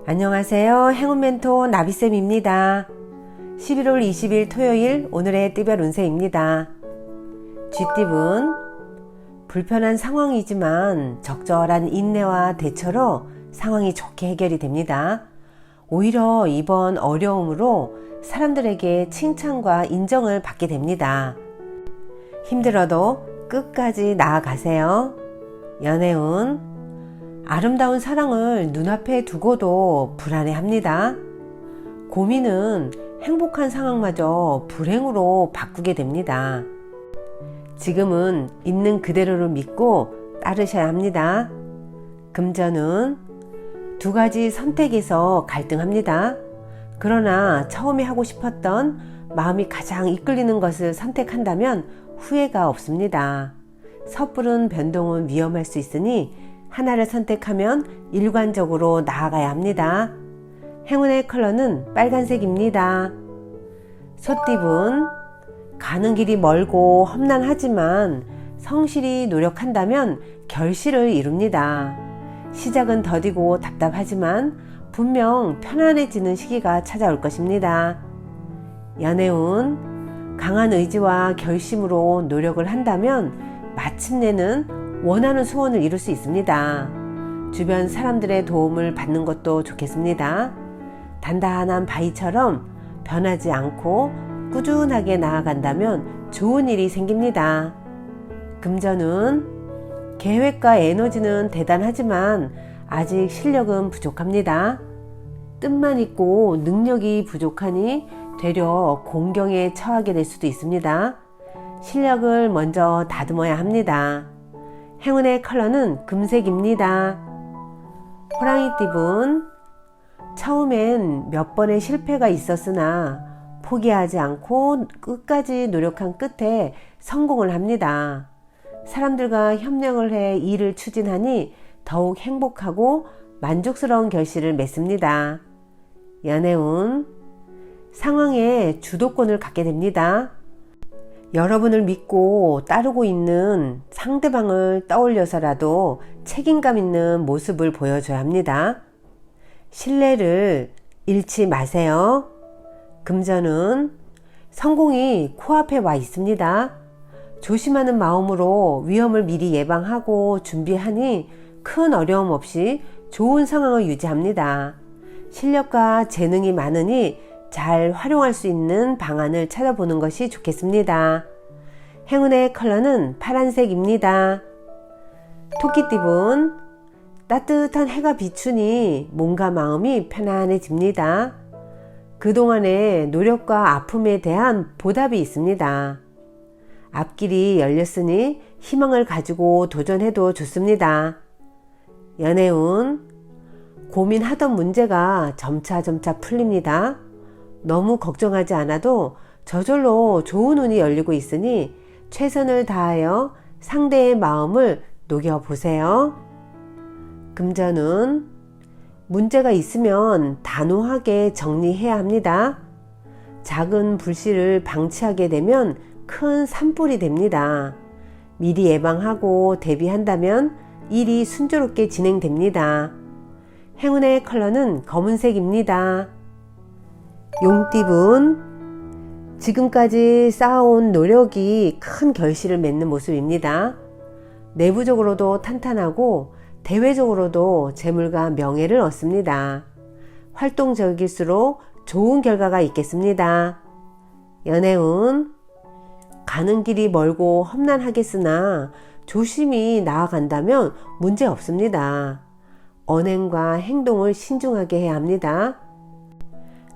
안녕하세요. 행운 멘토 나비쌤입니다. 11월 20일 토요일 오늘의 띠별 운세입니다. 쥐띠분, 불편한 상황이지만 적절한 인내와 대처로 상황이 좋게 해결이 됩니다. 오히려 이번 어려움으로 사람들에게 칭찬과 인정을 받게 됩니다. 힘들어도 끝까지 나아가세요. 연애운, 아름다운 사랑을 눈앞에 두고도 불안해합니다. 고민은 행복한 상황마저 불행으로 바꾸게 됩니다. 지금은 있는 그대로를 믿고 따르셔야 합니다. 금전은 두 가지 선택에서 갈등합니다. 그러나 처음에 하고 싶었던 마음이 가장 이끌리는 것을 선택한다면 후회가 없습니다. 섣부른 변동은 위험할 수 있으니 하나를 선택하면 일관적으로 나아가야 합니다. 행운의 컬러는 빨간색입니다. 소띠분, 가는 길이 멀고 험난하지만 성실히 노력한다면 결실을 이룹니다. 시작은 더디고 답답하지만 분명 편안해지는 시기가 찾아올 것입니다. 연애운, 강한 의지와 결심으로 노력을 한다면 마침내는 원하는 소원을 이룰 수 있습니다. 주변 사람들의 도움을 받는 것도 좋겠습니다. 단단한 바위처럼 변하지 않고 꾸준하게 나아간다면 좋은 일이 생깁니다. 금전은 계획과 에너지는 대단하지만 아직 실력은 부족합니다. 뜻만 있고 능력이 부족하니 되려 공경에 처하게 될 수도 있습니다. 실력을 먼저 다듬어야 합니다. 행운의 컬러는 금색입니다. 호랑이띠분, 처음엔 몇 번의 실패가 있었으나 포기하지 않고 끝까지 노력한 끝에 성공을 합니다. 사람들과 협력을 해 일을 추진하니 더욱 행복하고 만족스러운 결실을 맺습니다. 연애운, 상황에 주도권을 갖게 됩니다. 여러분을 믿고 따르고 있는 상대방을 떠올려서라도 책임감 있는 모습을 보여줘야 합니다. 신뢰를 잃지 마세요. 금전은 성공이 코앞에 와 있습니다. 조심하는 마음으로 위험을 미리 예방하고 준비하니 큰 어려움 없이 좋은 상황을 유지합니다. 실력과 재능이 많으니 잘 활용할 수 있는 방안을 찾아보는 것이 좋겠습니다. 행운의 컬러는 파란색입니다. 토끼띠분, 따뜻한 해가 비추니 몸과 마음이 편안해집니다. 그동안의 노력과 아픔에 대한 보답이 있습니다. 앞길이 열렸으니 희망을 가지고 도전해도 좋습니다. 연애운, 고민하던 문제가 점차 풀립니다. 너무 걱정하지 않아도 저절로 좋은 운이 열리고 있으니 최선을 다하여 상대의 마음을 녹여보세요. 금전은 문제가 있으면 단호하게 정리해야 합니다. 작은 불씨를 방치하게 되면 큰 산불이 됩니다. 미리 예방하고 대비한다면 일이 순조롭게 진행됩니다. 행운의 컬러는 검은색입니다. 용띠분, 지금까지 쌓아온 노력이 큰 결실을 맺는 모습입니다. 내부적으로도 탄탄하고 대외적으로도 재물과 명예를 얻습니다. 활동적일수록 좋은 결과가 있겠습니다. 연애운, 가는 길이 멀고 험난하겠으나 조심히 나아간다면 문제 없습니다. 언행과 행동을 신중하게 해야 합니다.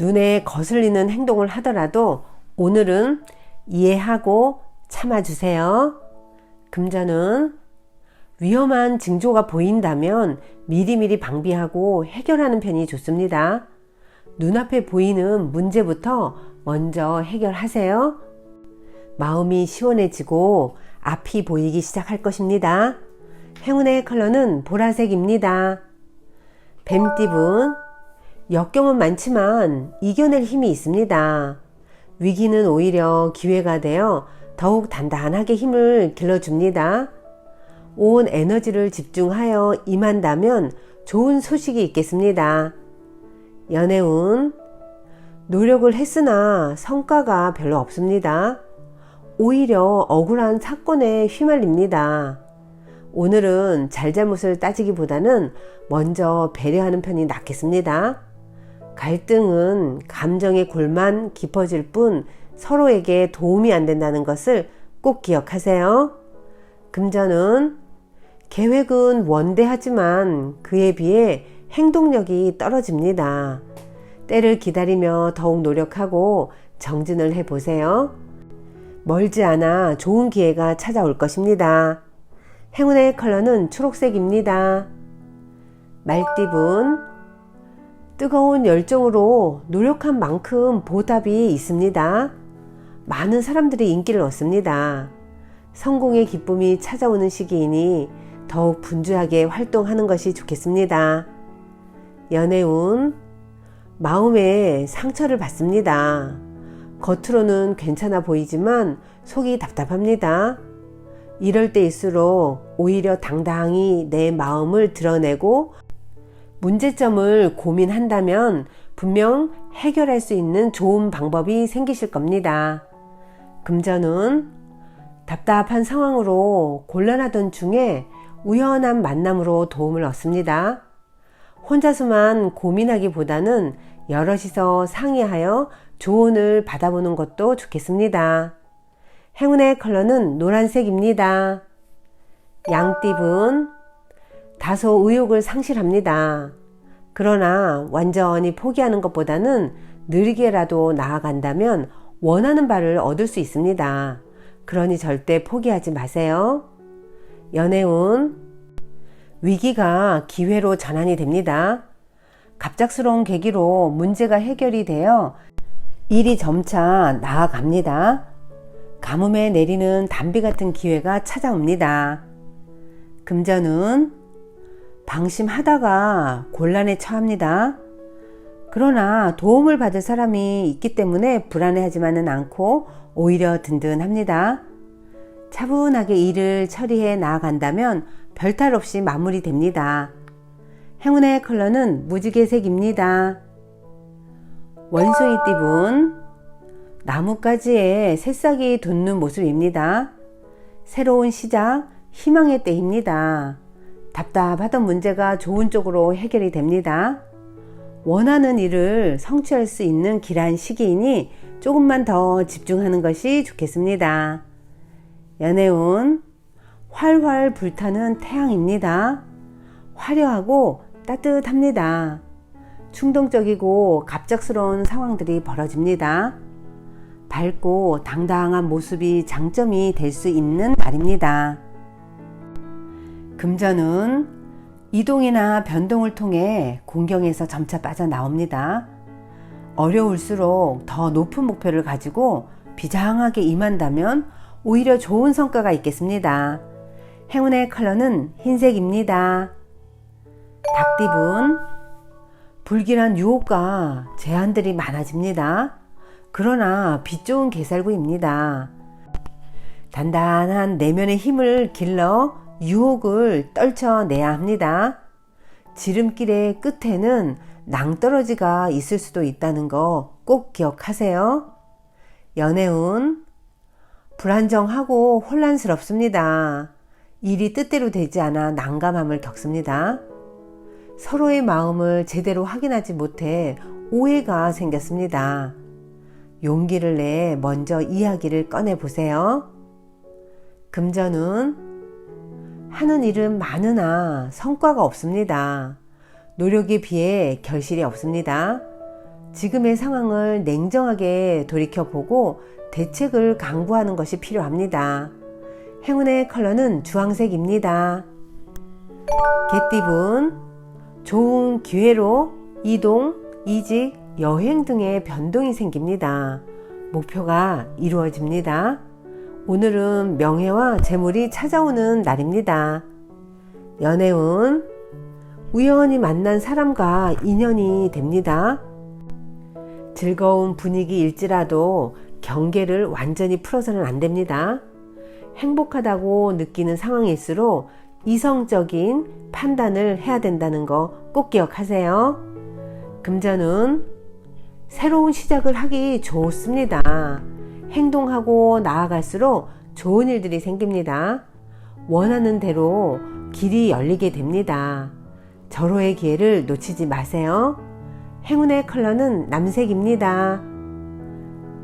눈에 거슬리는 행동을 하더라도 오늘은 이해하고 참아주세요. 금전은 위험한 징조가 보인다면 미리미리 방비하고 해결하는 편이 좋습니다. 눈앞에 보이는 문제부터 먼저 해결하세요. 마음이 시원해지고 앞이 보이기 시작할 것입니다. 행운의 컬러는 보라색입니다. 뱀띠분, 역경은 많지만 이겨낼 힘이 있습니다. 위기는 오히려 기회가 되어 더욱 단단하게 힘을 길러줍니다. 온 에너지를 집중하여 임한다면 좋은 소식이 있겠습니다. 연애운, 노력을 했으나 성과가 별로 없습니다. 오히려 억울한 사건에 휘말립니다. 오늘은 잘잘못을 따지기보다는 먼저 배려하는 편이 낫겠습니다. 갈등은 감정의 골만 깊어질 뿐 서로에게 도움이 안 된다는 것을 꼭 기억하세요. 금전은, 계획은 원대하지만 그에 비해 행동력이 떨어집니다. 때를 기다리며 더욱 노력하고 정진을 해보세요. 멀지 않아 좋은 기회가 찾아올 것입니다. 행운의 컬러는 초록색입니다. 말띠분, 뜨거운 열정으로 노력한 만큼 보답이 있습니다. 많은 사람들이 인기를 얻습니다. 성공의 기쁨이 찾아오는 시기이니 더욱 분주하게 활동하는 것이 좋겠습니다. 연애운, 마음에 상처를 받습니다. 겉으로는 괜찮아 보이지만 속이 답답합니다. 이럴 때일수록 오히려 당당히 내 마음을 드러내고 문제점을 고민한다면 분명 해결할 수 있는 좋은 방법이 생기실 겁니다. 금전은, 답답한 상황으로 곤란하던 중에 우연한 만남으로 도움을 얻습니다. 혼자서만 고민하기보다는 여럿이서 상의하여 조언을 받아보는 것도 좋겠습니다. 행운의 컬러는 노란색입니다. 양띠분, 다소 의욕을 상실합니다. 그러나 완전히 포기하는 것보다는 느리게라도 나아간다면 원하는 바를 얻을 수 있습니다. 그러니 절대 포기하지 마세요. 연애운, 위기가 기회로 전환이 됩니다. 갑작스러운 계기로 문제가 해결이 되어 일이 점차 나아갑니다. 가뭄에 내리는 단비 같은 기회가 찾아옵니다. 금전은, 방심하다가 곤란에 처합니다. 그러나 도움을 받을 사람이 있기 때문에 불안해하지만은 않고 오히려 든든합니다. 차분하게 일을 처리해 나아간다면 별탈 없이 마무리됩니다. 행운의 컬러는 무지개색입니다. 원숭이띠분, 나뭇가지에 새싹이 돋는 모습입니다. 새로운 시작, 희망의 때입니다. 답답하던 문제가 좋은 쪽으로 해결이 됩니다. 원하는 일을 성취할 수 있는 길한 시기이니 조금만 더 집중하는 것이 좋겠습니다. 연애운, 활활 불타는 태양입니다. 화려하고 따뜻합니다. 충동적이고 갑작스러운 상황들이 벌어집니다. 밝고 당당한 모습이 장점이 될 수 있는 날입니다. 금전은, 이동이나 변동을 통해 공경에서 점차 빠져나옵니다. 어려울수록 더 높은 목표를 가지고 비장하게 임한다면 오히려 좋은 성과가 있겠습니다. 행운의 컬러는 흰색입니다. 닭띠분, 불길한 유혹과 제한들이 많아집니다. 그러나 빛 좋은 개살구입니다. 단단한 내면의 힘을 길러 유혹을 떨쳐내야 합니다. 지름길의 끝에는 낭떠러지가 있을 수도 있다는 거 꼭 기억하세요. 연애운, 불안정하고 혼란스럽습니다. 일이 뜻대로 되지 않아 난감함을 겪습니다. 서로의 마음을 제대로 확인하지 못해 오해가 생겼습니다. 용기를 내 먼저 이야기를 꺼내보세요. 금전은, 하는 일은 많으나 성과가 없습니다. 노력에 비해 결실이 없습니다. 지금의 상황을 냉정하게 돌이켜보고 대책을 강구하는 것이 필요합니다. 행운의 컬러는 주황색입니다. 개띠분, 좋은 기회로 이동, 이직, 여행 등의 변동이 생깁니다. 목표가 이루어집니다. 오늘은 명예와 재물이 찾아오는 날입니다. 연애운, 우연히 만난 사람과 인연이 됩니다. 즐거운 분위기일지라도 경계를 완전히 풀어서는 안 됩니다. 행복하다고 느끼는 이성적인 판단을 해야 된다는 거 꼭 기억하세요. 금전은 새로운 시작을 하기 좋습니다. 행동하고 나아갈수록 좋은 일들이 생깁니다. 원하는 대로 길이 열리게 됩니다. 절호의 기회를 놓치지 마세요. 행운의 컬러는 남색입니다.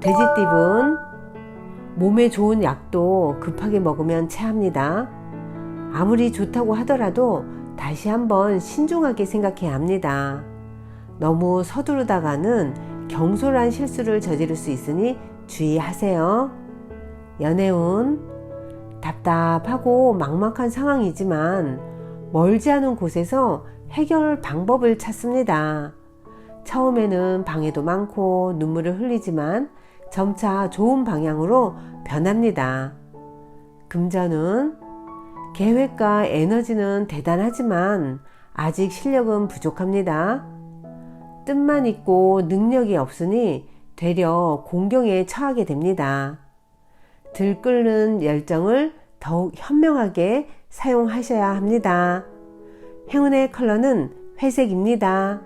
돼지띠분, 몸에 좋은 약도 급하게 먹으면 체합니다. 아무리 좋다고 하더라도 다시 한번 신중하게 생각해야 합니다. 너무 서두르다가는 경솔한 실수를 저지를 수 있으니 주의하세요. 연애운, 답답하고 막막한 상황이지만 멀지 않은 곳에서 해결 방법을 찾습니다. 처음에는 방해도 많고 눈물을 흘리지만 점차 좋은 방향으로 변합니다. 금전은 계획과 에너지는 대단하지만 아직 실력은 부족합니다. 뜻만 있고 능력이 없으니 되려 공경에 처하게 됩니다. 들끓는 열정을 더욱 현명하게 사용하셔야 합니다. 행운의 컬러는 회색입니다.